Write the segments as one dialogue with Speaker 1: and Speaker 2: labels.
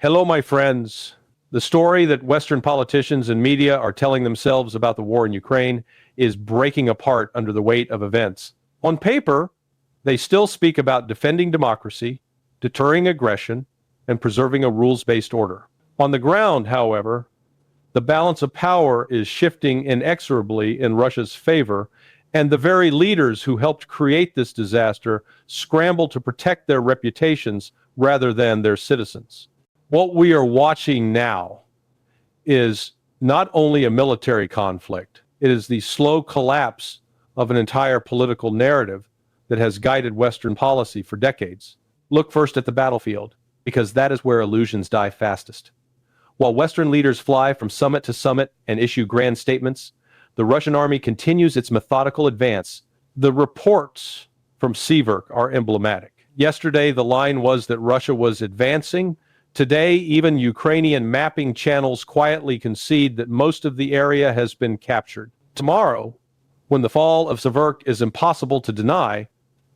Speaker 1: Hello, my friends. The story that Western politicians and media are telling themselves about the war in Ukraine is breaking apart under the weight of events. On paper, they still speak about defending democracy, deterring aggression, and preserving a rules-based order. On the ground, however, the balance of power is shifting inexorably in Russia's favor, and the very leaders who helped create this disaster scramble to protect their reputations rather than their citizens. What we are watching now is not only a military conflict, it is the slow collapse of an entire political narrative that has guided Western policy for decades. Look first at the battlefield, because that is where illusions die fastest. While Western leaders fly from summit to summit and issue grand statements, the Russian army continues its methodical advance. The reports from Seaverk are emblematic. Yesterday, the line was that Russia was advancing. Today, even Ukrainian mapping channels quietly concede that most of the area has been captured. Tomorrow, when the fall of Seaverk is impossible to deny,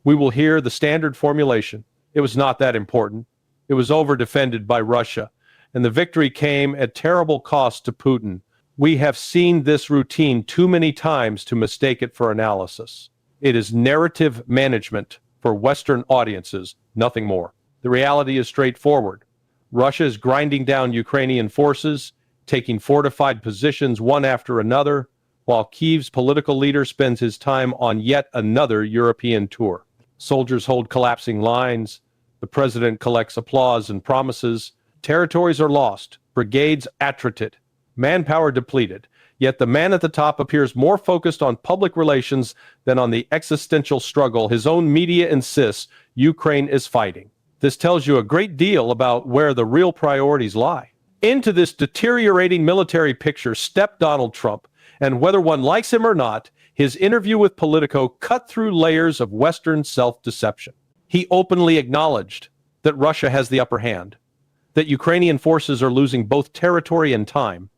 Speaker 1: we will hear the standard formulation. It was not that important. It was over-defended by Russia, and the victory came at terrible cost to Putin. We have seen this routine too many times to mistake it for analysis. It is narrative management for Western audiences, nothing more. The reality is straightforward. Russia is grinding down Ukrainian forces, taking fortified positions one after another, while Kyiv's political leader spends his time on yet another European tour. Soldiers hold collapsing lines, the president collects applause and promises, territories are lost, brigades attrited, manpower depleted, yet the man at the top appears more focused on public relations than on the existential struggle his own media insists Ukraine is fighting. This tells you a great deal about where the real priorities lie. Into this deteriorating military picture stepped Donald Trump, and whether one likes him or not, his interview with Politico cut through layers of Western self-deception. He openly acknowledged that Russia has the upper hand, that Ukrainian forces are losing both territory and time,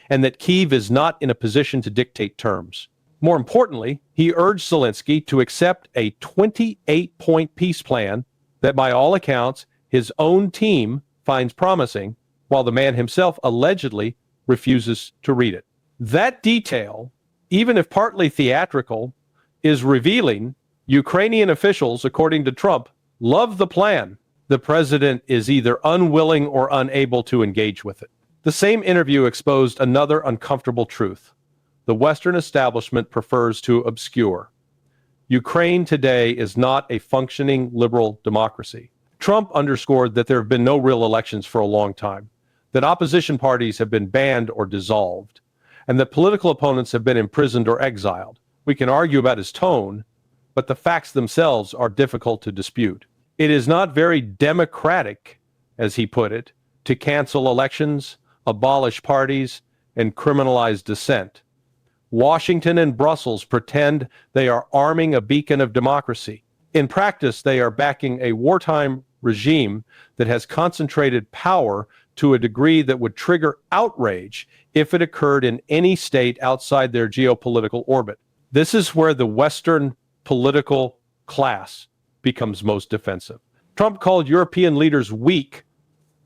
Speaker 1: and that Kyiv is not in a position to dictate terms. More importantly, he urged Zelensky to accept a 28-point peace plan that by all accounts, his own team finds promising, while the man himself allegedly refuses to read it. That detail, even if partly theatrical, is revealing. Ukrainian officials, according to Trump, love the plan. The president is either unwilling or unable to engage with it. The same interview exposed another uncomfortable truth. The Western establishment prefers to obscure. Ukraine today is not a functioning liberal democracy. Trump underscored that there have been no real elections for a long time, that opposition parties have been banned or dissolved, and that political opponents have been imprisoned or exiled. We can argue about his tone, but the facts themselves are difficult to dispute. It is not very democratic, as he put it, to cancel elections, abolish parties, and criminalize dissent. Washington and Brussels pretend they are arming a beacon of democracy. In practice, they are backing a wartime regime that has concentrated power to a degree that would trigger outrage if it occurred in any state outside their geopolitical orbit. This is where the Western political class becomes most defensive. Trump called European leaders weak,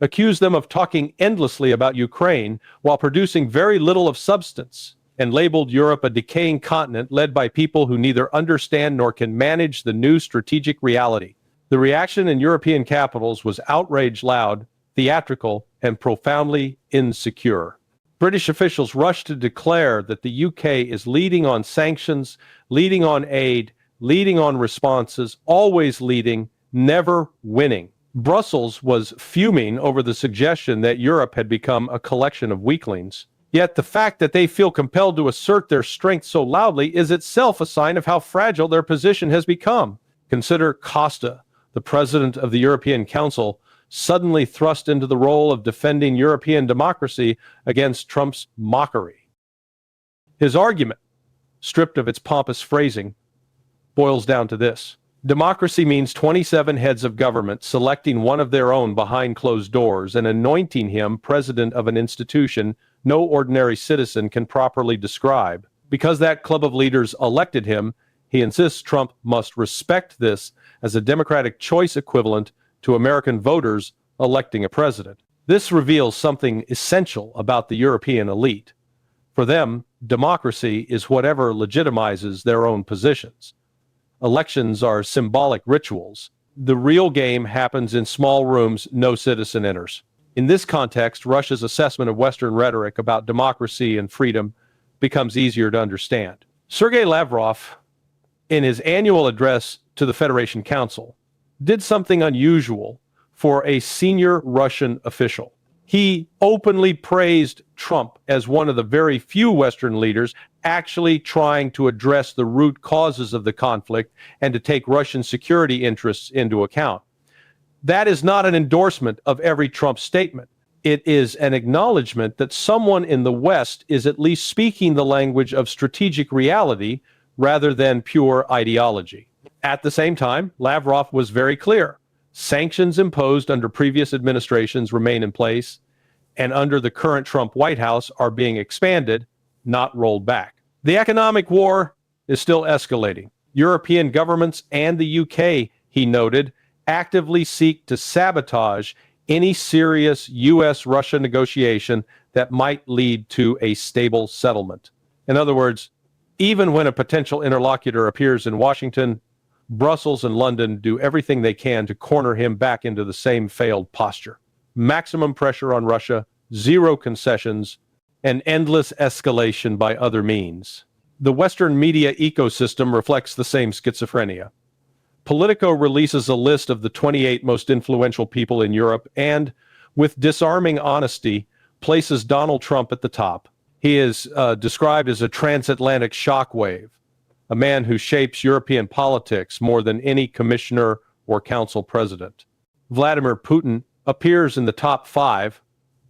Speaker 1: accused them of talking endlessly about Ukraine while producing very little of substance, and labeled Europe a decaying continent led by people who neither understand nor can manage the new strategic reality. The reaction in European capitals was outrage loud, theatrical, and profoundly insecure. British officials rushed to declare that the UK is leading on sanctions, leading on aid, leading on responses, always leading, never winning. Brussels was fuming over the suggestion that Europe had become a collection of weaklings. Yet the fact that they feel compelled to assert their strength so loudly is itself a sign of how fragile their position has become. Consider Costa, the president of the European Council, suddenly thrust into the role of defending European democracy against Trump's mockery. His argument, stripped of its pompous phrasing, boils down to this. Democracy means 27 heads of government selecting one of their own behind closed doors and anointing him president of an institution no ordinary citizen can properly describe. Because that club of leaders elected him, he insists Trump must respect this as a democratic choice equivalent to American voters electing a president. This reveals something essential about the European elite. For them, democracy is whatever legitimizes their own positions. Elections are symbolic rituals. The real game happens in small rooms no citizen enters. In this context, Russia's assessment of Western rhetoric about democracy and freedom becomes easier to understand. Sergei Lavrov, in his annual address to the Federation Council, did something unusual for a senior Russian official. He openly praised Trump as one of the very few Western leaders actually trying to address the root causes of the conflict and to take Russian security interests into account. That is not an endorsement of every Trump statement. It is an acknowledgement that someone in the West is at least speaking the language of strategic reality rather than pure ideology. At the same time, Lavrov was very clear. Sanctions imposed under previous administrations remain in place, and under the current Trump White House are being expanded, not rolled back. The economic war is still escalating. European governments and the UK, he noted, actively seek to sabotage any serious US-Russia negotiation that might lead to a stable settlement. In other words, even when a potential interlocutor appears in Washington, Brussels and London do everything they can to corner him back into the same failed posture. Maximum pressure on Russia, zero concessions, and endless escalation by other means. The Western media ecosystem reflects the same schizophrenia. Politico releases a list of the 28 most influential people in Europe and, with disarming honesty, places Donald Trump at the top. He is described as a transatlantic shockwave, a man who shapes European politics more than any commissioner or council president. Vladimir Putin appears in the top 5,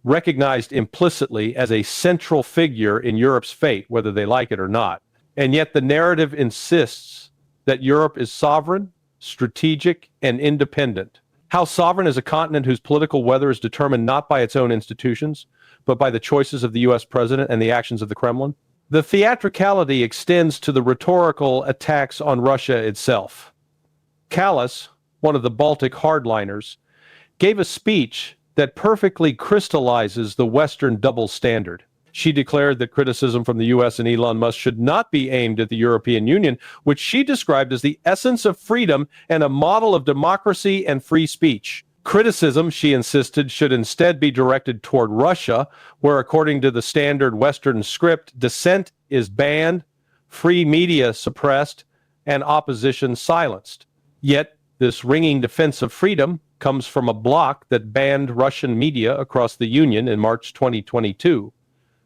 Speaker 1: recognized implicitly as a central figure in Europe's fate, whether they like it or not. And yet the narrative insists that Europe is sovereign, strategic, and independent. How sovereign is a continent whose political weather is determined not by its own institutions, but by the choices of the US president and the actions of the Kremlin? The theatricality extends to the rhetorical attacks on Russia itself. Kallas, one of the Baltic hardliners, gave a speech that perfectly crystallizes the Western double standard. She declared that criticism from the US and Elon Musk should not be aimed at the European Union, which she described as the essence of freedom and a model of democracy and free speech. Criticism, she insisted, should instead be directed toward Russia, where, according to the standard Western script, dissent is banned, free media suppressed, and opposition silenced. Yet, this ringing defense of freedom comes from a bloc that banned Russian media across the Union in March 2022,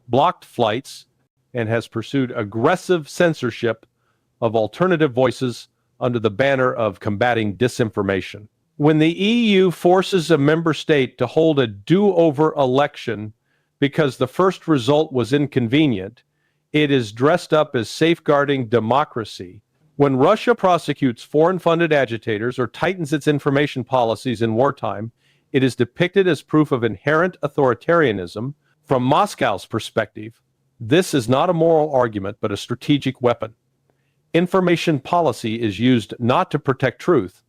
Speaker 1: blocked flights, and has pursued aggressive censorship of alternative voices under the banner of combating disinformation. When the EU forces a member state to hold a do-over election because the first result was inconvenient, it is dressed up as safeguarding democracy. When Russia prosecutes foreign-funded agitators or tightens its information policies in wartime, it is depicted as proof of inherent authoritarianism. From Moscow's perspective, this is not a moral argument, but a strategic weapon. Information policy is used not to protect truth,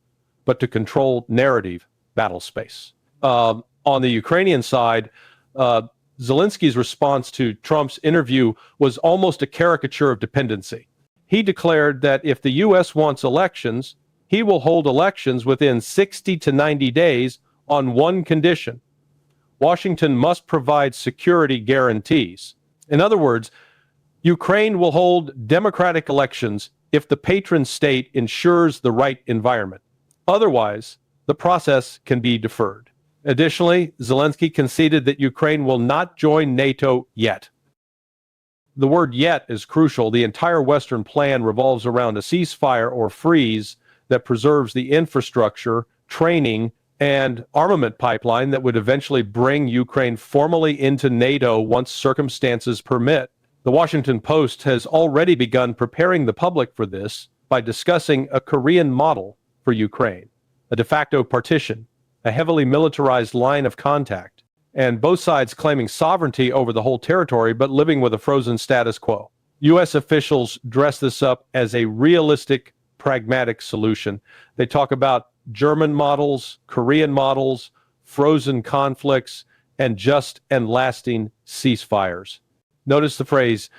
Speaker 1: but to control narrative battle space. On the Ukrainian side, Zelensky's response to Trump's interview was almost a caricature of dependency. He declared that if the U.S. wants elections, he will hold elections within 60 to 90 days on one condition: Washington must provide security guarantees. In other words, Ukraine will hold democratic elections if the patron state ensures the right environment. Otherwise, the process can be deferred. Additionally, Zelensky conceded that Ukraine will not join NATO yet. The word "yet" is crucial. The entire Western plan revolves around a ceasefire or freeze that preserves the infrastructure, training, and armament pipeline that would eventually bring Ukraine formally into NATO once circumstances permit. The Washington Post has already begun preparing the public for this by discussing a Korean model for Ukraine, a de facto partition, a heavily militarized line of contact, and both sides claiming sovereignty over the whole territory but living with a frozen status quo. U.S. officials dress this up as a realistic, pragmatic solution. They talk about German models, Korean models, frozen conflicts, and just and lasting ceasefires. Notice the phrase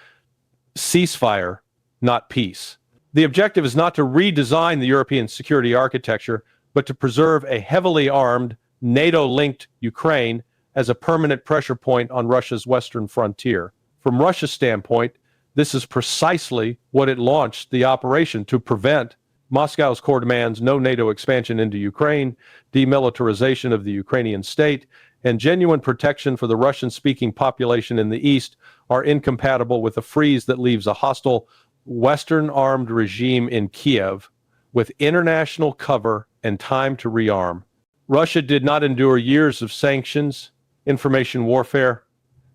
Speaker 1: ceasefire, not peace. The objective is not to redesign the European security architecture, but to preserve a heavily armed, NATO-linked Ukraine as a permanent pressure point on Russia's western frontier. From Russia's standpoint, this is precisely what it launched the operation to prevent. Moscow's core demands no NATO expansion into Ukraine, demilitarization of the Ukrainian state, and genuine protection for the Russian-speaking population in the east are incompatible with a freeze that leaves a hostile Western-armed regime in Kiev with international cover and time to rearm. Russia did not endure years of sanctions, information warfare,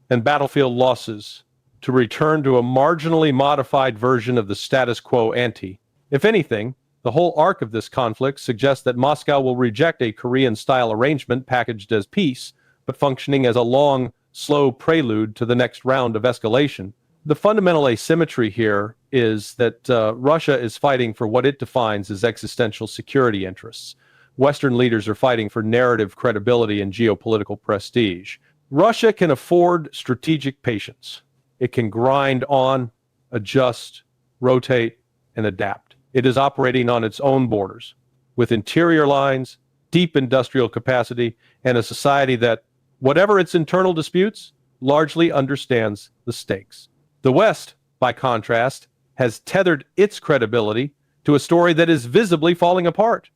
Speaker 1: and battlefield losses to return to a marginally modified version of the status quo ante. If anything, the whole arc of this conflict suggests that Moscow will reject a Korean-style arrangement packaged as peace, but functioning as a long, slow prelude to the next round of escalation. The fundamental asymmetry here is that Russia is fighting for what it defines as existential security interests. Western leaders are fighting for narrative credibility and geopolitical prestige. Russia can afford strategic patience. It can grind on, adjust, rotate, and adapt. It is operating on its own borders, with interior lines, deep industrial capacity, and a society that, whatever its internal disputes, largely understands the stakes. The West, by contrast, has tethered its credibility to a story that is visibly falling apart,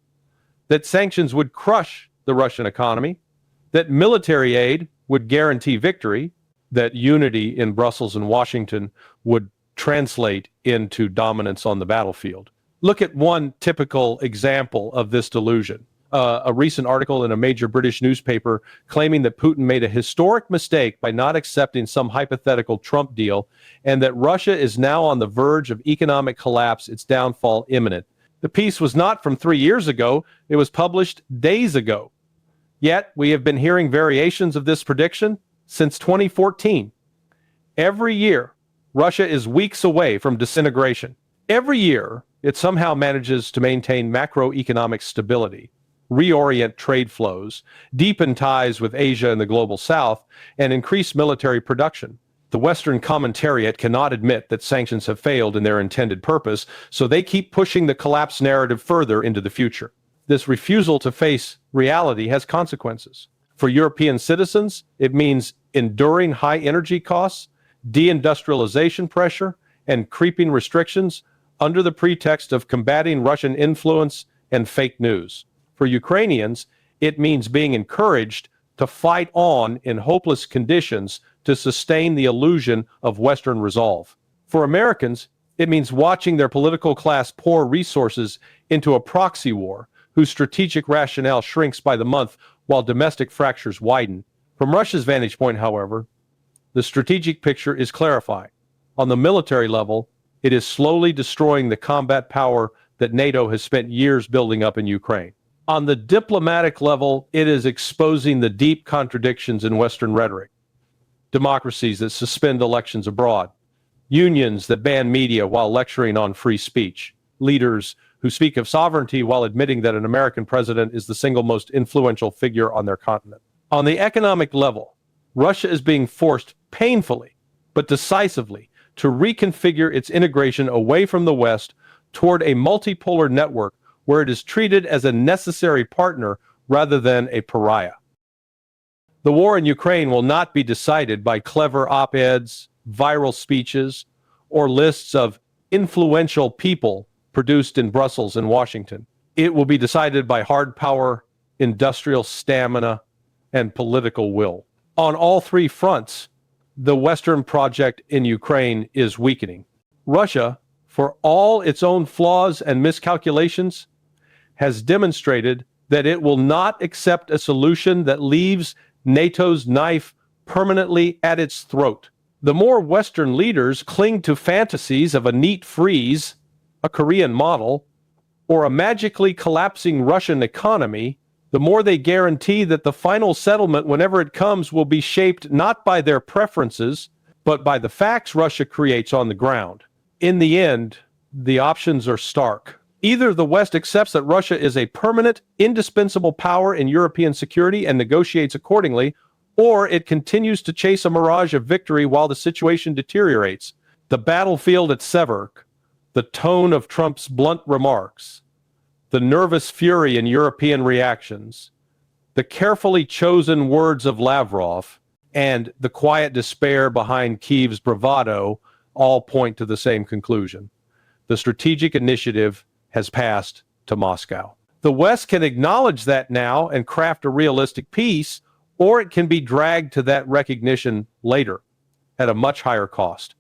Speaker 1: that sanctions would crush the Russian economy, that military aid would guarantee victory, that unity in Brussels and Washington would translate into dominance on the battlefield. Look at one typical example of this delusion. A recent article in a major British newspaper claiming that Putin made a historic mistake by not accepting some hypothetical Trump deal, and that Russia is now on the verge of economic collapse, its downfall imminent. The piece was not from 3 years ago, it was published days ago. Yet, we have been hearing variations of this prediction since 2014. Every year, Russia is weeks away from disintegration. Every year, it somehow manages to maintain macroeconomic stability, reorient trade flows, deepen ties with Asia and the global south, and increase military production. The Western commentariat cannot admit that sanctions have failed in their intended purpose, so they keep pushing the collapse narrative further into the future. This refusal to face reality has consequences. For European citizens, it means enduring high energy costs, deindustrialization pressure, and creeping restrictions under the pretext of combating Russian influence and fake news. For Ukrainians, it means being encouraged to fight on in hopeless conditions to sustain the illusion of Western resolve. For Americans, it means watching their political class pour resources into a proxy war whose strategic rationale shrinks by the month while domestic fractures widen. From Russia's vantage point, however, the strategic picture is clarified. On the military level, it is slowly destroying the combat power that NATO has spent years building up in Ukraine. On the diplomatic level, it is exposing the deep contradictions in Western rhetoric. Democracies that suspend elections abroad, unions that ban media while lecturing on free speech, leaders who speak of sovereignty while admitting that an American president is the single most influential figure on their continent. On the economic level, Russia is being forced painfully but decisively to reconfigure its integration away from the West toward a multipolar network where it is treated as a necessary partner rather than a pariah. The war in Ukraine will not be decided by clever op-eds, viral speeches, or lists of influential people produced in Brussels and Washington. It will be decided by hard power, industrial stamina, and political will. On all three fronts, the Western project in Ukraine is weakening. Russia, for all its own flaws and miscalculations, has demonstrated that it will not accept a solution that leaves NATO's knife permanently at its throat. The more Western leaders cling to fantasies of a neat freeze, a Korean model, or a magically collapsing Russian economy, the more they guarantee that the final settlement, whenever it comes, will be shaped not by their preferences, but by the facts Russia creates on the ground. In the end, the options are stark. Either the West accepts that Russia is a permanent, indispensable power in European security and negotiates accordingly, or it continues to chase a mirage of victory while the situation deteriorates. The battlefield at Seversk, the tone of Trump's blunt remarks, the nervous fury in European reactions, the carefully chosen words of Lavrov, and the quiet despair behind Kyiv's bravado all point to the same conclusion. The strategic initiative has passed to Moscow. The West can acknowledge that now and craft a realistic peace, or it can be dragged to that recognition later at a much higher cost.